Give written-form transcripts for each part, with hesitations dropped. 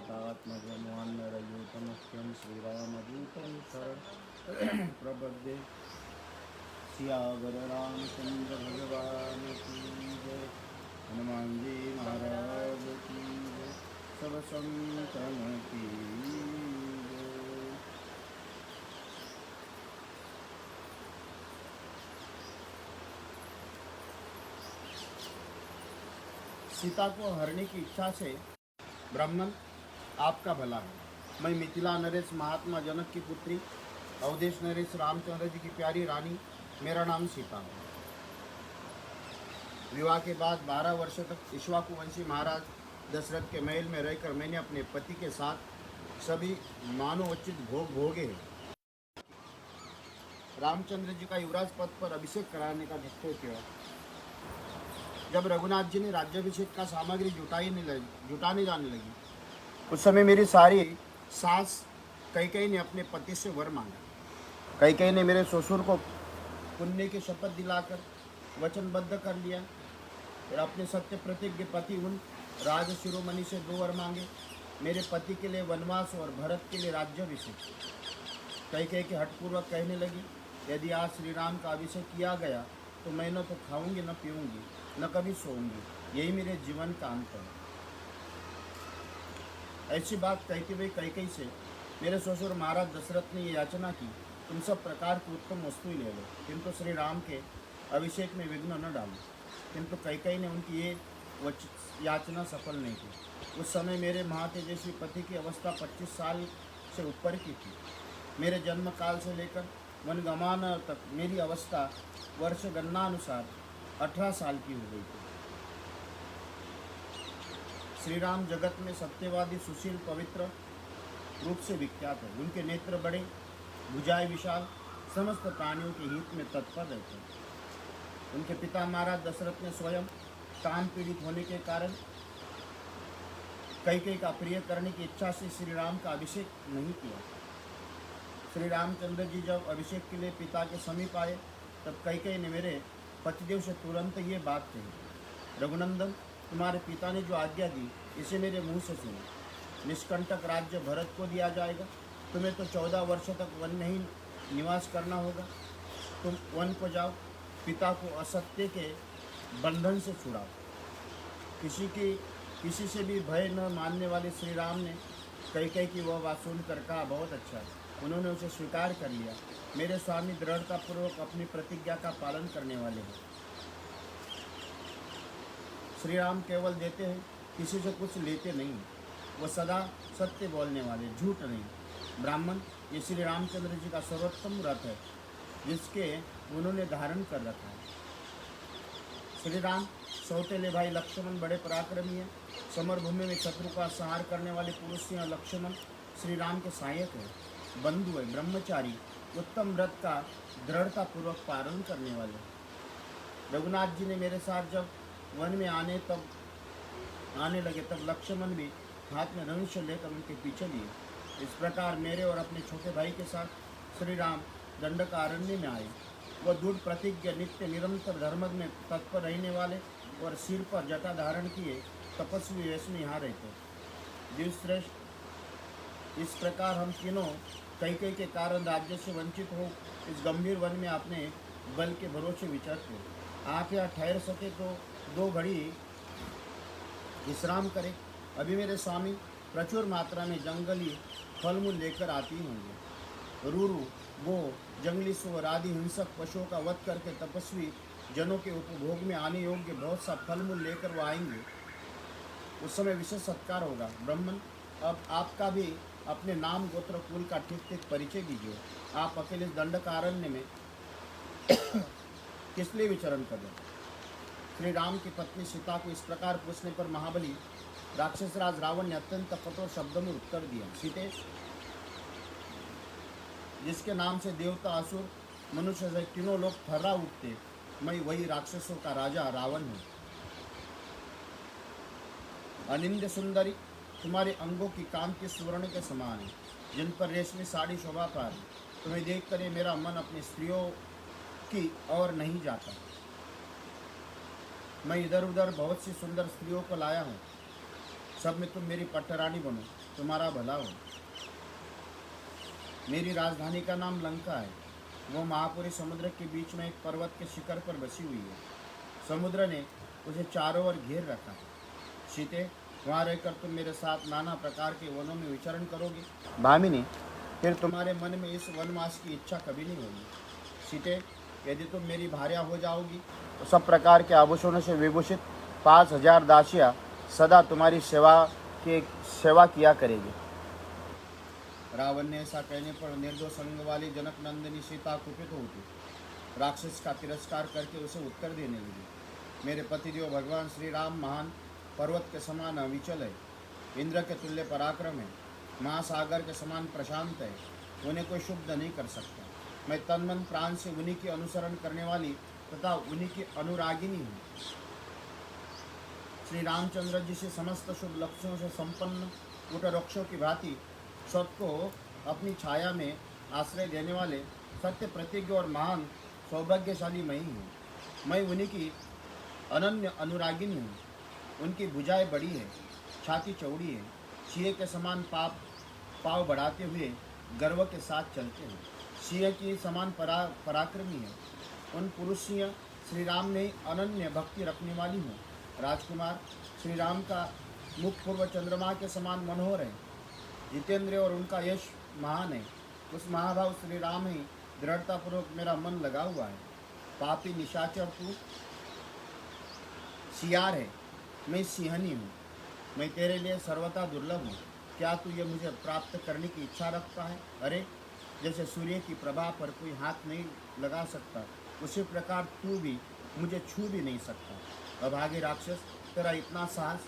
सीतात्मजन्वान्नरयूतमुख्यं श्रीरामदूतं शरण प्रपद्ये। सियावर रामचंद्र भगवान की जय। हनुमान जी महाराज की जय। सब संतन की जय। सीता को हरने की इच्छा से ब्राह्मण आपका भला है। मैं मिथिला नरेश महात्मा जनक की पुत्री अवधेश नरेश रामचंद्र जी की प्यारी रानी, मेरा नाम सीता है। विवाह के बाद 12 वर्ष तक इक्ष्वाकु वंशी महाराज दशरथ के महल में रहकर मैंने अपने पति के साथ सभी मानवोचित भोग भोगे हैं। रामचंद्र जी का युवराज पद पर अभिषेक कराने का निश्चय किया। जब रघुनाथ जी ने राज्याभिषेक का सामग्री जुटाने जाने लगी, उस समय मेरी सारी सास कैकेयी ने अपने पति से वर मांगा। कैकेयी ने मेरे ससुर को पुण्य की शपथ दिलाकर वचनबद्ध कर लिया और अपने सत्य प्रतिज्ञ पति उन राज शिरोमणि से 2 वर मांगे, मेरे पति के लिए वनवास और भरत के लिए राज्याभिषेक। कैकेयी के हठपूर्वक कहने लगी, यदि आज श्री राम का अभिषेक किया गया तो मैं न तो खाऊंगी न पीऊंगी न कभी सोऊंगी, यही मेरे जीवन का अंत है। ऐसी बात कहते हुए कैकेयी से मेरे ससुर महाराज दशरथ ने याचना की, तुम सब प्रकार की उत्तम वस्तु ले लो, किंतु श्री राम के अभिषेक में विघ्न न डालो। किंतु कैकेयी ने उनकी ये याचना सफल नहीं की। उस समय मेरे महातेजस्वी पति की अवस्था 25 साल से ऊपर की थी। मेरे जन्म काल से लेकर वनगमन तक मेरी अवस्था वर्ष गणना अनुसार 18 साल की हो गई थी। श्री राम जगत में सत्यवादी, सुशील, पवित्र रूप से विख्यात है। उनके नेत्र बड़े, भुजाएं विशाल, समस्त प्राणियों के हित में तत्पर रहते हैं। उनके पिता महाराज दशरथ ने स्वयं काम पीड़ित होने के कारण कैकेयी का प्रिय करने की इच्छा से श्री राम का अभिषेक नहीं किया। श्री रामचंद्र जी जब अभिषेक के लिए पिता के समीप आए, तब कैकेयी ने मेरे पतिदेव से तुरंत ये बात कही, रघुनंदन, तुम्हारे पिता ने जो आज्ञा दी इसे मेरे मुंह से सुनो। निष्कंटक राज्य भरत को दिया जाएगा। तुम्हें तो 14 वर्ष तक वन में ही निवास करना होगा। तुम वन को जाओ, पिता को असत्य के बंधन से छुड़ाओ। किसी से भी भय न मानने वाले श्री राम ने कैकेयी की वह बात सुनकर कहा, बहुत अच्छा। उन्होंने उसे स्वीकार कर लिया। मेरे स्वामी दृढ़तापूर्वक अपनी प्रतिज्ञा का पालन करने वाले हैं। श्री राम केवल देते हैं, किसी से कुछ लेते नहीं। वह सदा सत्य बोलने वाले, झूठ नहीं। ब्राह्मण, ये श्री रामचंद्र जी का सर्वोत्तम रथ है जिसके उन्होंने धारण कर रखा है। श्री राम सौतेले भाई लक्ष्मण बड़े पराक्रमी हैं। समर भूमि में शत्रु का संहार करने वाले पुरुष सिंह लक्ष्मण श्री राम के सहायक है, बंधु है, ब्रह्मचारी, उत्तम व्रत का दृढ़तापूर्वक पालन करने वाले। रघुनाथ जी ने मेरे साथ जब वन में आने लगे, तब लक्ष्मण भी हाथ में धनुष लेकर उनके पीछे लिए। इस प्रकार मेरे और अपने छोटे भाई के साथ श्री राम दंडकारण्य में आए। वह दृढ़ प्रतिज्ञ, नित्य निरंतर धर्म में तत्पर रहने वाले और सिर पर जटा धारण किए तपस्वी वेश में यहाँ रहते। देवश्रेष्ठ, इस प्रकार हम तीनों कैकेयी के कारण राज्य से वंचित हो इस गंभीर वन में अपने बल के भरोसे विचरते। आप यहाँ ठहर सके तो 2 घड़ी विश्राम करें। अभी मेरे स्वामी प्रचुर मात्रा में जंगली फल मूल लेकर आती होंगे। रूरू, वो जंगली सुअर आदि हिंसक पशुओं का वध करके तपस्वी जनों के उपभोग में आने योग्य बहुत सा फल मूल लेकर वो आएंगे। उस समय विशेष सत्कार होगा। ब्राह्मण, अब आपका भी अपने नाम, गोत्र, कुल का ठीक परिचय दीजिए। आप अकेले दंडकारण्य में किस लिए विचरण कर रहे? श्री राम की पत्नी सीता को इस प्रकार पूछने पर महाबली राक्षसराज रावण ने अत्यंत कठोर शब्दों में उत्तर दिया, सीते, जिसके नाम से देवता, असुर, मनुष्य से तीनों लोग थर्रा उठते, मैं वही राक्षसों का राजा रावण हूँ। अनिंद्य सुंदरी, तुम्हारे अंगों की कांति स्वर्ण के समान है, जिन पर रेशमी साड़ी शोभा पा रही। तुम्हें देखकर ये मेरा मन अपनी स्त्रियों की ओर नहीं जाता। मैं इधर उधर बहुत सी सुंदर स्त्रियों को लाया हूँ, सब में तुम मेरी पट्टरानी बनो, तुम्हारा भला हो। मेरी राजधानी का नाम लंका है। वो महापुरी समुद्र के बीच में एक पर्वत के शिखर पर बसी हुई है। समुद्र ने उसे चारों ओर घेर रखा है। सीते, वहाँ रहकर तुम मेरे साथ नाना प्रकार के वनों में विचरण करोगे। भामिनी, फिर तुम्हारे मन में इस वनवास की इच्छा कभी नहीं होगी। सीते, यदि तुम मेरी भार्या हो जाओगी तो सब प्रकार के आभूषणों से विभूषित 5000 दासियाँ सदा तुम्हारी सेवा किया करेगी। रावण ने ऐसा कहने पर निर्दोष अंग वाली जनक नंदिनी सीता कुपित हो उठी। राक्षस का तिरस्कार करके उसे उत्तर देने लगी। मेरे पतिदेव भगवान श्री राम महान पर्वत के समान अविचल है, इंद्र के तुल्य पराक्रम है, महासागर के समान प्रशांत है, उन्हें कोई शुद्ध नहीं कर सकता। मैं तन मन प्राण से उन्हीं की अनुसरण करने वाली तथा उन्हीं की अनुरागिनी हूँ। श्री रामचंद्र जी से समस्त शुभ लक्ष्यों से संपन्न उट वृक्षों की भांति सबको अपनी छाया में आश्रय देने वाले सत्य प्रतिज्ञ और महान सौभाग्यशाली मैं ही हूँ। मैं उन्हीं की अनन्य अनुरागिनी हूँ। उनकी भुजाएं बड़ी है, छाती चौड़ी है, सिंह के समान पाँव बढ़ाते हुए गर्व के साथ चलते हैं। सिंह की समान पराक्रमी है। उन पुरुष सिंह श्री राम में अनन्य भक्ति रखने वाली हूँ। राजकुमार, श्री राम का मुख पूर्व चंद्रमा के समान मनोहर है। जितेंद्र और उनका यश महान है। उस महाभाव श्री राम ही दृढ़तापूर्वक मेरा मन लगा हुआ है। पापी निशाचर तू सियार है, मैं सिंहनी हूँ। मैं तेरे लिए सर्वथा दुर्लभ हूँ। क्या तू ये मुझे प्राप्त करने की इच्छा रखता है? अरे, जैसे सूर्य की प्रभा पर कोई हाथ नहीं लगा सकता, उसी प्रकार तू भी मुझे छू भी नहीं सकता। अभागे राक्षस, तेरा इतना साहस!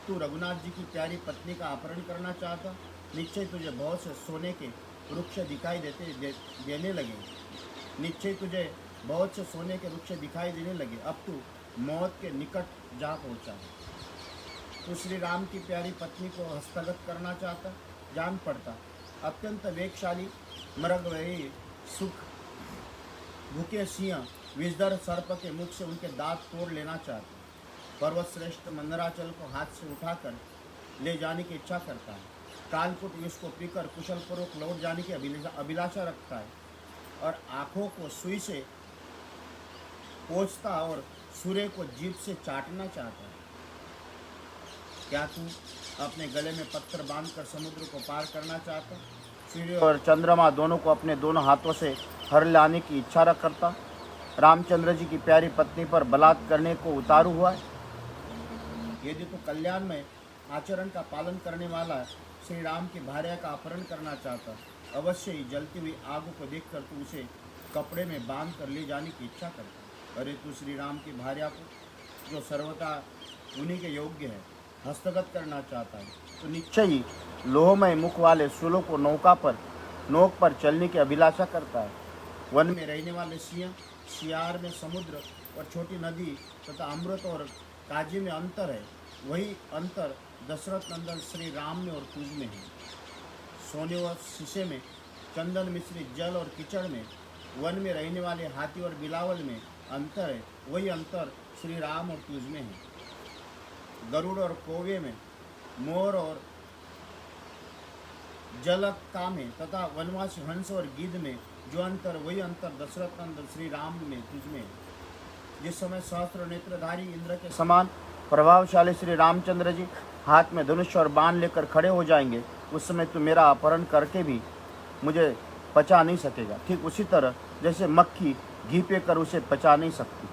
तू रघुनाथ जी की प्यारी पत्नी का अपहरण करना चाहता। निश्चय तुझे बहुत से सोने के वृक्ष दिखाई देने लगे। निश्चय तुझे बहुत से सोने के वृक्ष दिखाई देने लगे। अब तू मौत के निकट जा पहुँचा है। तू श्री राम की प्यारी पत्नी को हस्तगत करना चाहता। जान पड़ता अत्यंत वेगशाली मृग वही सुख भूखे सिंह विषधर सर्प के मुख से उनके दांत तोड़ लेना चाहते। पर्वत श्रेष्ठ मंदराचल को हाथ से उठाकर ले जाने की इच्छा करता है। कालकूट विष को पीकर कुशलपूर्वक लौट जाने की अभिलाषा रखता है और आँखों को सुई से पोंछता और सूर्य को जीभ से चाटना चाहता है। क्या तू अपने गले में पत्थर बांधकर समुद्र को पार करना चाहता? सूर्य और चंद्रमा दोनों को अपने दोनों हाथों से हर लाने की इच्छा रख करता। रामचंद्र जी की प्यारी पत्नी पर बलात्कार करने को उतारू हुआ है। यदि तू कल्याण में आचरण का पालन करने वाला श्री राम की भार्या का अपहरण करना चाहता, अवश्य ही जलती हुई आग को देखकर तू उसे कपड़े में बांध कर ले जाने की इच्छा करता। अरे, तू श्री राम की भार्या को, जो सर्वथा उन्हीं के योग्य है, हस्तगत करना चाहता है, तो निश्चय ही लोहमय मुख वाले सूलों को नोक पर चलने की अभिलाषा करता है। वन में रहने वाले सिंह, सियार में समुद्र और छोटी नदी तथा अमृत और काजी में अंतर है। वही अंतर दशरथ नंदन श्री राम में और तुझ में है। सोने और शीशे में, चंदन मिश्रित जल और कीचड़ में, वन में रहने वाले हाथी और बिलावल में अंतर है। वही अंतर श्री राम और तुझ में है। गरुड़ और कौवे में, मोर और जलका में तथा वनवासी हंस और गिद्ध में जो अंतर, वही अंतर दशरथ नंदन श्री राम में तुझ में। जिस समय सहस्त्र नेत्रधारी इंद्र के समान प्रभावशाली श्री रामचंद्र जी हाथ में धनुष और बाण लेकर खड़े हो जाएंगे, उस समय तू मेरा अपहरण करके भी मुझे पचा नहीं सकेगा। ठीक उसी तरह जैसे मक्खी घी पे कर उसे पचा नहीं सकती।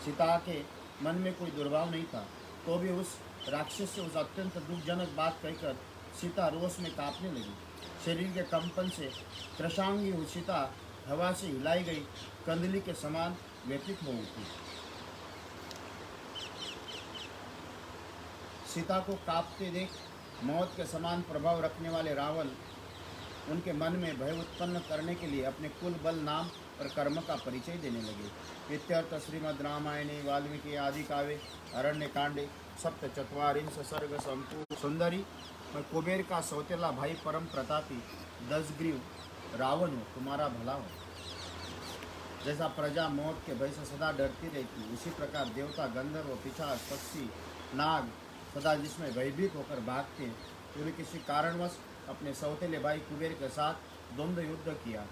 सीता के मन में कोई दुर्भाव नहीं था, तो भी उस राक्षस से उस अत्यंत दुखजनक बात कहकर सीता रोष में कांपने लगी। शरीर के कंपन से कृशांगी हुई सीता हवा से हिलाई गई कंदली के समान व्यथित हो उठी। सीता को कांपते देख मौत के समान प्रभाव रखने वाले रावण उनके मन में भय उत्पन्न करने के लिए अपने कुल बल, नाम और कर्म का परिचय देने लगे। इत्यर्थ श्रीमद् रामायणे वाल्मीकि आदि काव्ये अरण्य कांडे सप्तचत्वारिंश सर्ग संपूर्ण सुंदरी। मैं कुबेर का सौतेला भाई परम प्रतापी दशग्रीव रावण हो, तुम्हारा भला हो। जैसा प्रजा मौत के भय से सदा डरती रहती, उसी प्रकार देवता, गंधर्व, पिशाच, पक्षी, नाग, सदा जिसमें भयभीत होकर भागते हैं। उन्हें किसी कारणवश अपने सौतेले भाई कुबेर के साथ द्वंद्व युद्ध किया,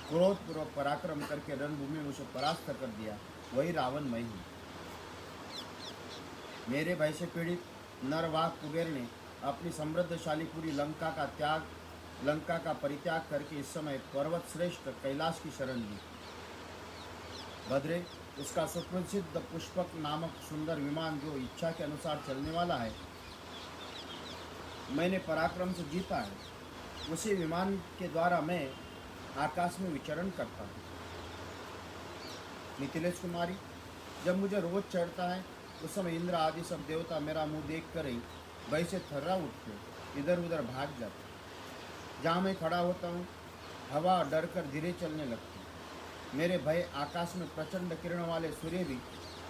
क्रोधपूर्वक पराक्रम करके रणभूमि में उसे परास्त कर दिया, वही रावण मैं हूँ। मेरे भय से पीड़ित नरवाक कुबेर ने अपनी समृद्धशाली पूरी लंका का परित्याग करके इस समय पर्वत श्रेष्ठ कैलाश की शरण ली। भद्रे, उसका सुप्रसिद्ध पुष्पक नामक सुंदर विमान जो इच्छा के अनुसार चलने वाला है, मैंने पराक्रम से जीता है। उसी विमान के द्वारा मैं आकाश में विचरण करता हूँ। मिथिलेश कुमारी, जब मुझे रोज चढ़ता है उस समय इंद्र आदि सब देवता मेरा मुंह देख कर ही भय से थर्रा उठते, इधर उधर भाग जाते। जहाँ मैं खड़ा होता हूँ हवा डर कर धीरे चलने लगती। मेरे भय आकाश में प्रचंड किरण वाले सूर्य भी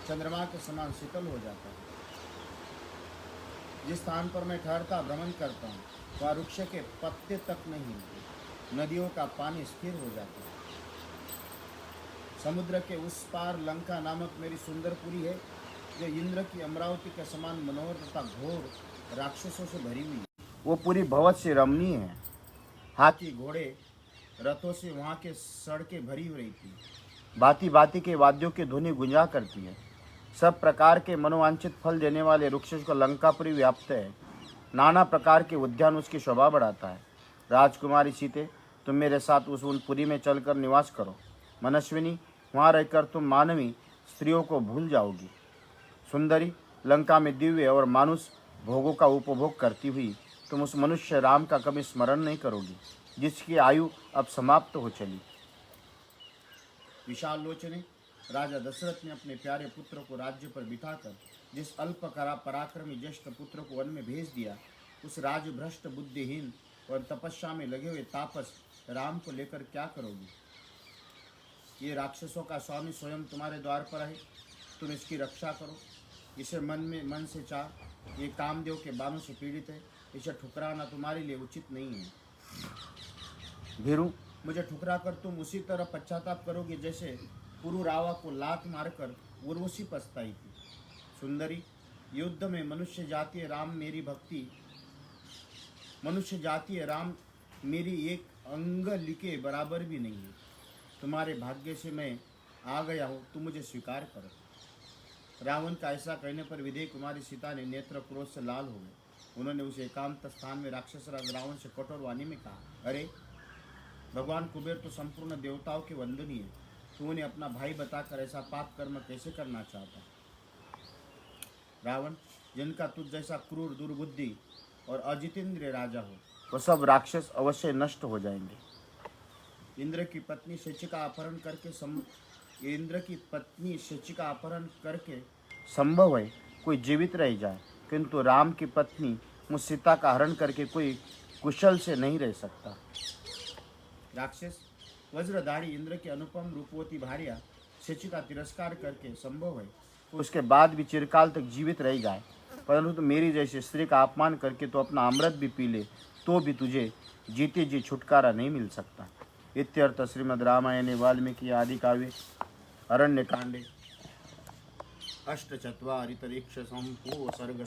चंद्रमा के समान शीतल हो जाता है। जिस स्थान पर मैं ठहरता भ्रमण करता हूँ वह वृक्ष के पत्ते तक नहीं हिलते, नदियों का पानी स्थिर हो जाता है। समुद्र के उस पार लंका नामक मेरी सुंदरपुरी है, जो इंद्र की अमरावती के समान मनोहर तथा घोर राक्षसों से भरी हुई है। वो पूरी भवत से रमणीय है। हाथी घोड़े रथों से वहाँ के सड़कें भरी हो रही थी। भांति भांति के वाद्यों की धुनी गुंजा करती है। सब प्रकार के मनोवांछित फल देने वाले वृक्षों का लंकापुरी व्याप्त है। नाना प्रकार के उद्यान उसकी शोभा बढ़ाता है। राजकुमारी सीते, तुम मेरे साथ उस पुरी में चलकर निवास करो। मनस्विनी, वहाँ रहकर तुम मानवी स्त्रियों को भूल जाओगी। सुंदरी, लंका में दिव्य और मानुष भोगों का उपभोग करती हुई तुम उस मनुष्य राम का कभी स्मरण नहीं करोगी, जिसकी आयु अब समाप्त हो चली। विशाल लोचने, राजा दशरथ ने अपने प्यारे पुत्र को राज्य पर बिठाकर जिस अल्प पराक्रमी ज्येष्ठ पुत्र को वन में भेज दिया, उस राजभ्रष्ट बुद्धिहीन और तपस्या में लगे हुए तापस राम को लेकर क्या करोगी? ये राक्षसों का स्वामी स्वयं तुम्हारे द्वार पर है, तुम इसकी रक्षा करो। इसे मन से चाह, ये कामदेव के बाणों से पीड़ित है, इसे ठुकराना तुम्हारे लिए उचित नहीं है। भीरू, मुझे ठुकरा कर तुम उसी तरह पश्चाताप करोगे जैसे पुरुरावा को लात मारकर उर्वशी पछताई थी। सुंदरी, युद्ध में मनुष्य जातीय राम मेरी एक अंगुली के बराबर भी नहीं है। तुम्हारे भाग्य से मैं आ गया हूँ, तुम मुझे स्वीकार करो। रावण का ऐसा कहने पर विदेह कुमारी सीता ने नेत्र क्रोध से लाल हो गए। उन्होंने उस एकांत स्थान में राक्षस राज रावण से कठोर वाणी में कहा, अरे भगवान कुबेर तो संपूर्ण देवताओं के वंदनीय, तू उन्हें अपना भाई बताकर ऐसा पाप कर्म कैसे करना चाहता? रावण, जिनका तुझ जैसा क्रूर दुर्बुद्धि और अजितेंद्रिय राजा हो, वह सब राक्षस अवश्य नष्ट हो जाएंगे। इंद्र की पत्नी शचिका अपहरण करके संभव है कोई जीवित रह जाए, किंतु राम की पत्नी मुझ सीता का हरण करके कोई कुशल से नहीं रह सकता। राक्षस, वज्रधारी इंद्र की अनुपम रूपवती भार्या शची का तिरस्कार करके संभव है तो उसके बाद भी चिरकाल तक जीवित रह जाए, परंतु मेरी जैसी स्त्री का अपमान करके तो अपना अमृत भी पी ले तो भी तुझे जीते जी छुटकारा नहीं मिल सकता। इत्यर्थ श्रीमद् रामायणे वाल्मीकि आदि काव्ये अरण्यकांडे 8 सर्ग